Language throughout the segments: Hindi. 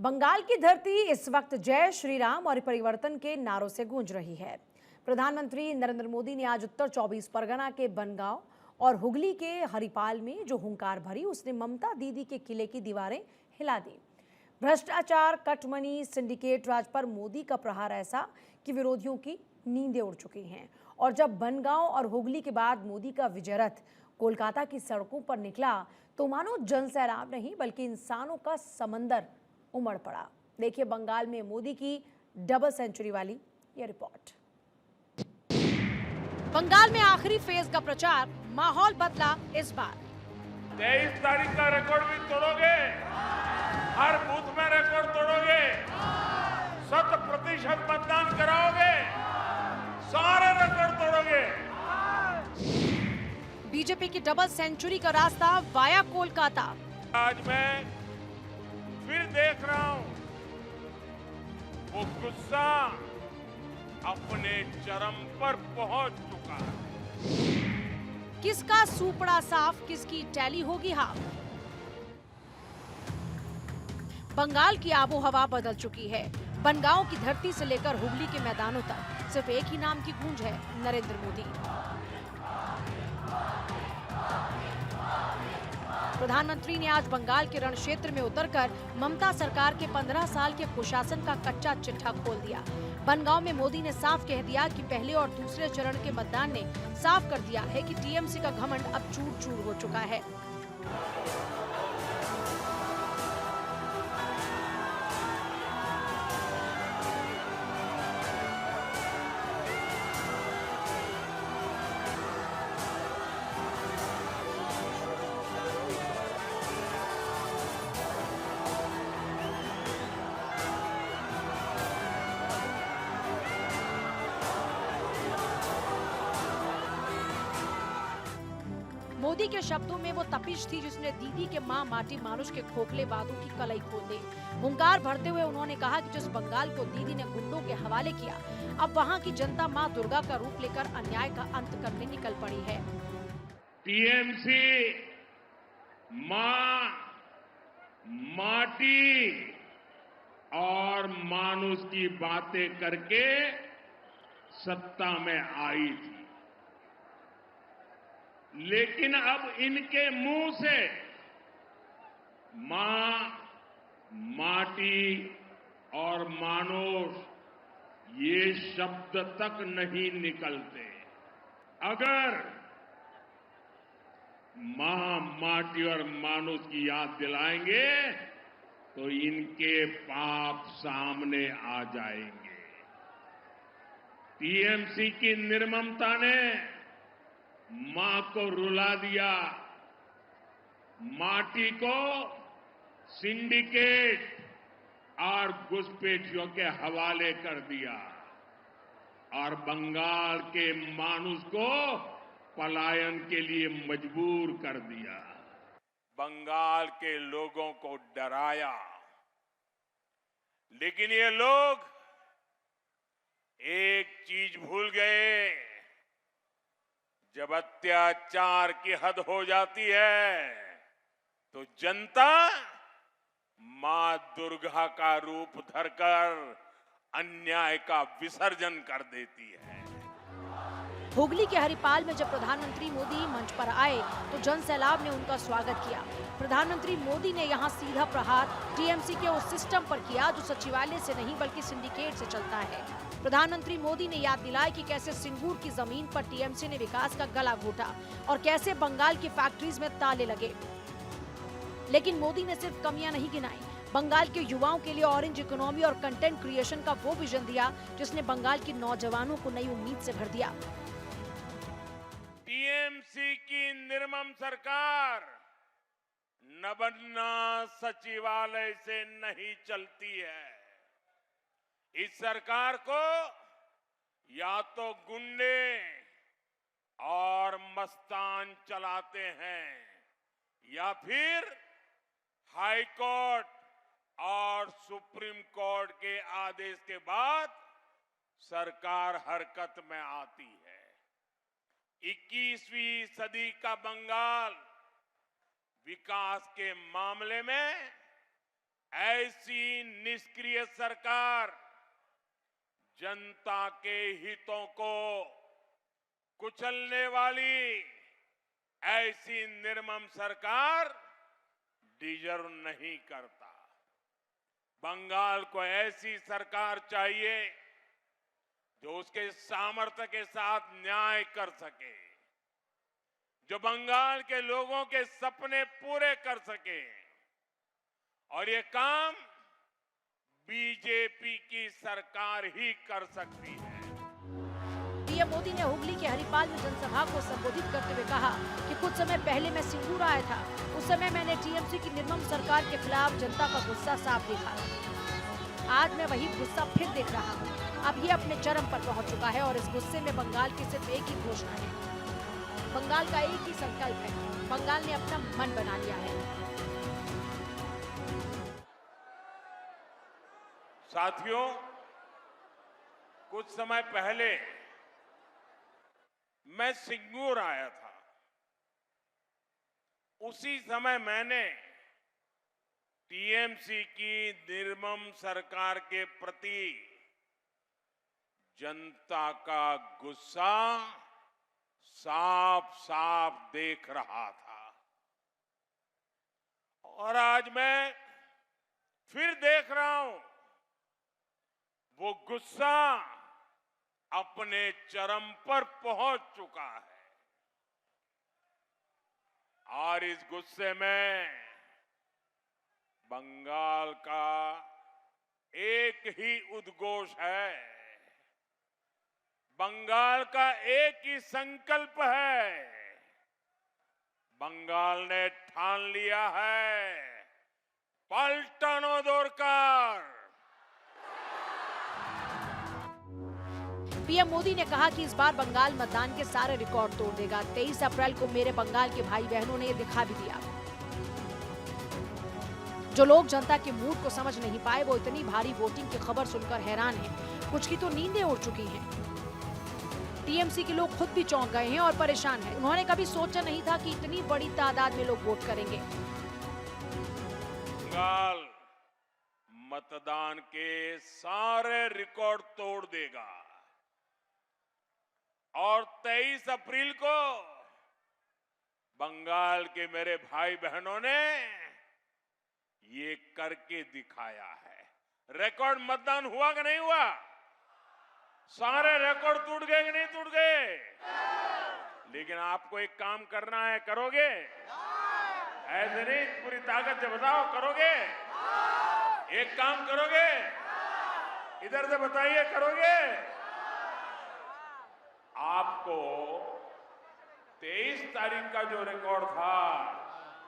बंगाल की धरती इस वक्त जय श्री राम और परिवर्तन के नारों से गूंज रही है। प्रधानमंत्री नरेंद्र मोदी ने आज उत्तर 24 परगना के बनगांव और हुगली के हरिपाल में जो हुंकार भरी, उसने ममता दीदी के किले की दीवारें हिला दी। भ्रष्टाचार, कटमनी, सिंडिकेट राज पर मोदी का प्रहार ऐसा कि विरोधियों की नींदें उड़ चुकी हैं। और जब बनगांव और हुगली के बाद मोदी का विजय रथ कोलकाता की सड़कों पर निकला तो मानो जनसैलाब नहीं बल्कि इंसानों का समंदर उमड़ पड़ा। देखिए बंगाल में मोदी की डबल सेंचुरी वाली ये रिपोर्ट। बंगाल में आखिरी फेज का प्रचार, माहौल बदला इस बार। 23 तारीख का रिकॉर्ड भी तोड़ोगे, हर बूथ में रिकॉर्ड तोड़ोगे, 100% मतदान कराओगे, सारे रिकॉर्ड तोड़ोगे। बीजेपी की डबल सेंचुरी का रास्ता वाया कोलकाता। आज मैं फिर देख रहा हूं वो गुस्सा अपने चरम पर पहुंच चुका है। किसका सूपड़ा साफ, किसकी टैली होगी हाफ। बंगाल की आबोहवा बदल चुकी है। बनगांव की धरती से लेकर हुगली के मैदानों तक सिर्फ एक ही नाम की गूंज है, नरेंद्र मोदी। प्रधानमंत्री ने आज बंगाल के रण क्षेत्र में उतरकर ममता सरकार के 15 साल के कुशासन का कच्चा चिट्ठा खोल दिया। बनगांव में मोदी ने साफ कह दिया कि पहले और दूसरे चरण के मतदान ने साफ कर दिया है कि टीएमसी का घमंड अब चूर चूर हो चुका है। मोदी के शब्दों में वो तपिश थी जिसने दीदी के मां माटी मानुष के खोखले बातों की कलई खोल दी। हुंकार भरते हुए उन्होंने कहा कि जिस बंगाल को दीदी ने गुंडों के हवाले किया, अब वहां की जनता मां दुर्गा का रूप लेकर अन्याय का अंत करने निकल पड़ी है। टीएमसी मां, माटी और मानुष की बातें करके सत्ता में आई थी, लेकिन अब इनके मुंह से मां, माटी और मानुष ये शब्द तक नहीं निकलते। अगर मां, माटी और मानुष की याद दिलाएंगे तो इनके पाप सामने आ जाएंगे। टीएमसी की निर्ममता ने मां को रुला दिया, माटी को सिंडिकेट और घुसपैठियों के हवाले कर दिया और बंगाल के मानुष को पलायन के लिए मजबूर कर दिया। बंगाल के लोगों को डराया, लेकिन ये लोग एक चीज भूल गए, जब अत्याचार की हद हो जाती है तो जनता मां दुर्गा का रूप धरकर अन्याय का विसर्जन कर देती है। हुगली के हरिपाल में जब प्रधानमंत्री मोदी मंच पर आए तो जनसैलाब ने उनका स्वागत किया। प्रधानमंत्री मोदी ने यहां सीधा प्रहार टीएमसी के उस सिस्टम पर किया जो सचिवालय से नहीं बल्कि सिंडिकेट से चलता है। प्रधानमंत्री मोदी ने याद दिलाई कि कैसे सिंगूर की जमीन पर टीएमसी ने विकास का गला घोटा और कैसे बंगाल की फैक्ट्रीज में ताले लगे। लेकिन मोदी ने सिर्फ कमियां नहीं गिनाई, बंगाल के युवाओं के लिए ऑरेंज इकोनॉमी और कंटेंट क्रिएशन का वो विजन दिया जिसने बंगाल के नौजवानों को नई उम्मीद से भर दिया। टीएमसी की निर्मम सरकार न बनना सचिवालय से नहीं चलती है। इस सरकार को या तो गुंडे और मस्तान चलाते हैं या फिर हाई कोर्ट और सुप्रीम कोर्ट के आदेश के बाद सरकार हरकत में आती है। 21वीं सदी का बंगाल विकास के मामले में ऐसी निष्क्रिय सरकार जनता के हितों को कुचलने वाली ऐसी निर्मम सरकार डिजर्व नहीं करता। बंगाल को ऐसी सरकार चाहिए जो उसके सामर्थ्य के साथ न्याय कर सके, जो बंगाल के लोगों के सपने पूरे कर सके। और ये काम बीजेपी की सरकार ही कर सकती है। पीएम मोदी ने हुगली के हरिपाल में जनसभा को संबोधित करते हुए कहा कि कुछ समय पहले मैं सिंगूर आया था। उस समय मैंने टीएमसी की निर्मम सरकार के खिलाफ जनता का गुस्सा साफ देखा। आज मैं वही गुस्सा फिर देख रहा हूँ। अब ये अपने चरम पर पहुँच चुका है और इस गुस्से में बंगाल की सिर्फ एक ही घोषणा है, बंगाल का एक ही संकल्प है। बंगाल ने अपना मन बना लिया है। साथियों, कुछ समय पहले मैं सिंगूर आया था। उसी समय मैंने टीएमसी की निर्मम सरकार के प्रति जनता का गुस्सा साफ साफ देख रहा था। और आज मैं फिर देख रहा हूं, वो गुस्सा अपने चरम पर पहुंच चुका है। और इस गुस्से में बंगाल का एक ही उद्घोष है, बंगाल का एक ही संकल्प है। बंगाल ने ठान लिया है, पलटनो दरकार। पीएम मोदी ने कहा कि इस बार बंगाल मतदान के सारे रिकॉर्ड तोड़ देगा। 23 अप्रैल को मेरे बंगाल के भाई बहनों ने ये दिखा भी दिया। जो लोग जनता के मूड को समझ नहीं पाए, वो इतनी भारी वोटिंग की खबर सुनकर हैरान हैं। कुछ की तो नींदें उड़ चुकी हैं। टीएमसी के लोग खुद भी चौंक गए हैं और परेशान हैं। उन्होंने कभी सोचा नहीं था कि इतनी बड़ी तादाद में लोग वोट करेंगे। बंगाल मतदान के सारे रिकॉर्ड तोड़ देगा और 23 अप्रैल को बंगाल के मेरे भाई बहनों ने ये करके दिखाया है। रिकॉर्ड मतदान हुआ कि नहीं हुआ? सारे रिकॉर्ड टूट गए कि नहीं टूट गए? लेकिन आपको एक काम करना है, करोगे? ऐसे नहीं, पूरी ताकत से बताओ, करोगे? एक काम करोगे? इधर से बताइए, करोगे? आपको 23 तारीख का जो रिकॉर्ड था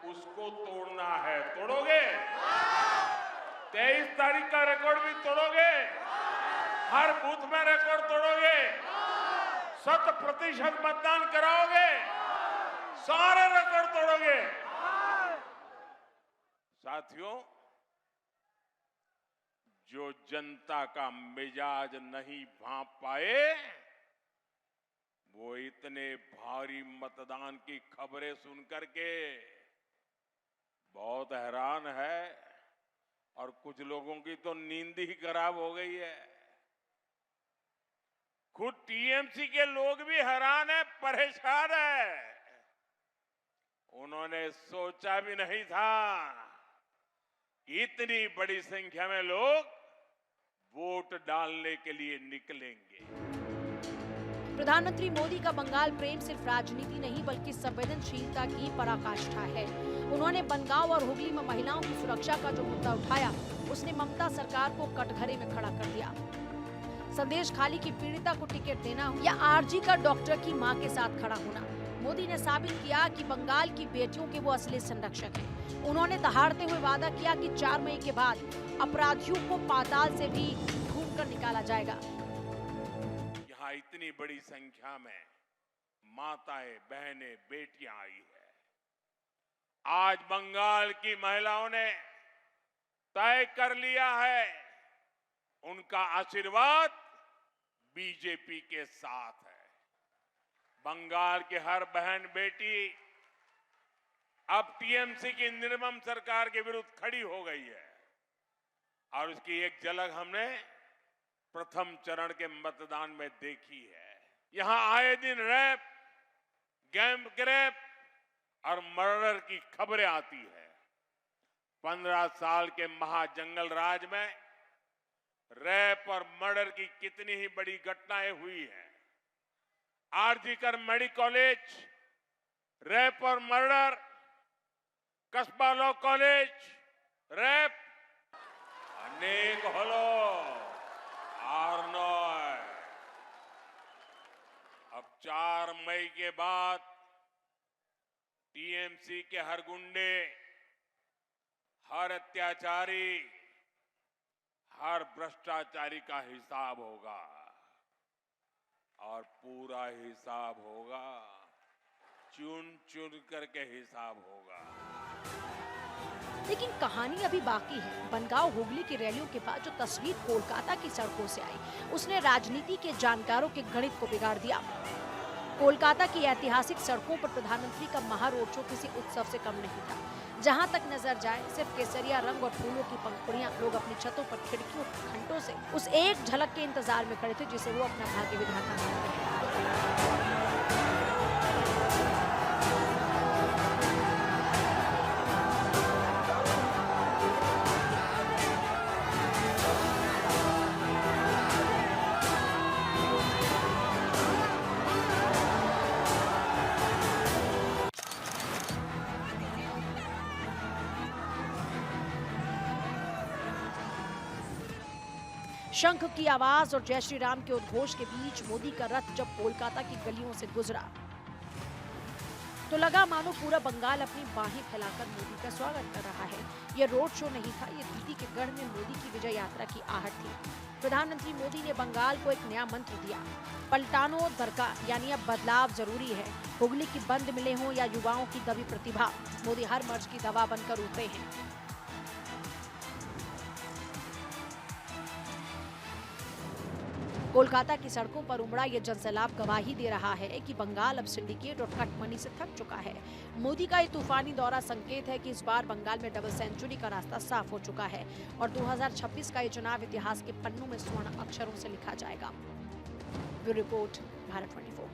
उसको तोड़ना है। तोड़ोगे? 23 तारीख का रिकॉर्ड भी तोड़ोगे? हर बूथ में रिकॉर्ड तोड़ोगे? 100% मतदान कराओगे? सारे रिकॉर्ड तोड़ोगे? साथियों, जो जनता का मिजाज नहीं भांप पाए, वो इतने भारी मतदान की खबरें सुनकर के बहुत हैरान है। और कुछ लोगों की तो नींद ही खराब हो गई है। खुद टीएमसी के लोग भी हैरान है, परेशान है। उन्होंने सोचा भी नहीं था कि इतनी बड़ी संख्या में लोग वोट डालने के लिए निकलेंगे। प्रधानमंत्री मोदी का बंगाल प्रेम सिर्फ राजनीति नहीं बल्कि संवेदनशीलता की पराकाष्ठा है। उन्होंने बनगांव और हुगली में महिलाओं की सुरक्षा का जो मुद्दा उठाया, उसने ममता सरकार को कटघरे में खड़ा कर दिया। संदेश खाली की पीड़िता को टिकट देना या आरजी का डॉक्टर की मां के साथ खड़ा होना, मोदी ने साबित किया कि बंगाल की बेटियों के वो असली संरक्षक हैं। उन्होंने दहाड़ते हुए वादा किया कि 4 मई के बाद अपराधियों को पाताल से भी ढूंढ कर निकाला जाएगा। यहाँ इतनी बड़ी संख्या में माताएं, बहनें, बेटियां आई है। आज बंगाल की महिलाओं ने तय कर लिया है, उनका आशीर्वाद बीजेपी के साथ है। बंगाल की हर बहन बेटी अब टीएमसी की निर्मम सरकार के विरुद्ध खड़ी हो गई है। और उसकी एक झलक हमने प्रथम चरण के मतदान में देखी है। यहां आए दिन रैप, गैंगरेप और मर्डर की खबरें आती है। 15 साल के महाजंगल राज में रैप और मर्डर की कितनी ही बड़ी घटनाएं हुई हैं। आरजीकर मेडिकल कॉलेज, रैप और मर्डर, कस्बा लॉ कॉलेज, रैप, अनेक हलो आर्नोय। अब 4 मई के बाद टीएमसी के हर गुंडे, हर अत्याचारी, हर भ्रष्टाचारी का हिसाब होगा और पूरा हिसाब होगा, चुन चुन करके हिसाब होगा। लेकिन कहानी अभी बाकी है। बनगांव हुगली की रैलियों के बाद जो तस्वीर कोलकाता की सड़कों से आई, उसने राजनीति के जानकारों के गणित को बिगाड़ दिया। कोलकाता की ऐतिहासिक सड़कों पर प्रधानमंत्री का महा रोड शो किसी उत्सव से कम नहीं था। जहां तक नजर जाए सिर्फ केसरिया रंग और फूलों की पंखुड़ियां। लोग अपनी छतों पर खिड़कियों घंटों से उस एक झलक के इंतजार में खड़े थे जिसे वो अपना भाग्य विधाता मानते हैं। शंख की आवाज और जय श्री राम के उद्घोष के बीच मोदी का रथ जब कोलकाता की गलियों से गुजरा तो लगा मानो पूरा बंगाल अपनी बाहें फैलाकर मोदी का स्वागत कर रहा है। यह रोड शो नहीं था, ये दीदी के गढ़ में मोदी की विजय यात्रा की आहट थी। प्रधानमंत्री मोदी ने बंगाल को एक नया मंत्र दिया, पलटानो दरकार, यानी अब बदलाव जरूरी है। हुगली की बंद मिले हों या युवाओं की दबी प्रतिभा, मोदी हर मर्ज की दवा बनकर उतरे हैं। कोलकाता की सड़कों पर उमड़ा ये जनसैलाब गवाही दे रहा है कि बंगाल अब सिंडिकेट और कटमनी से थक चुका है। मोदी का ये तूफानी दौरा संकेत है कि इस बार बंगाल में डबल सेंचुरी का रास्ता साफ हो चुका है और 2026 का ये चुनाव इतिहास के पन्नों में स्वर्ण अक्षरों से लिखा जाएगा। Bureau report, Bharat 24।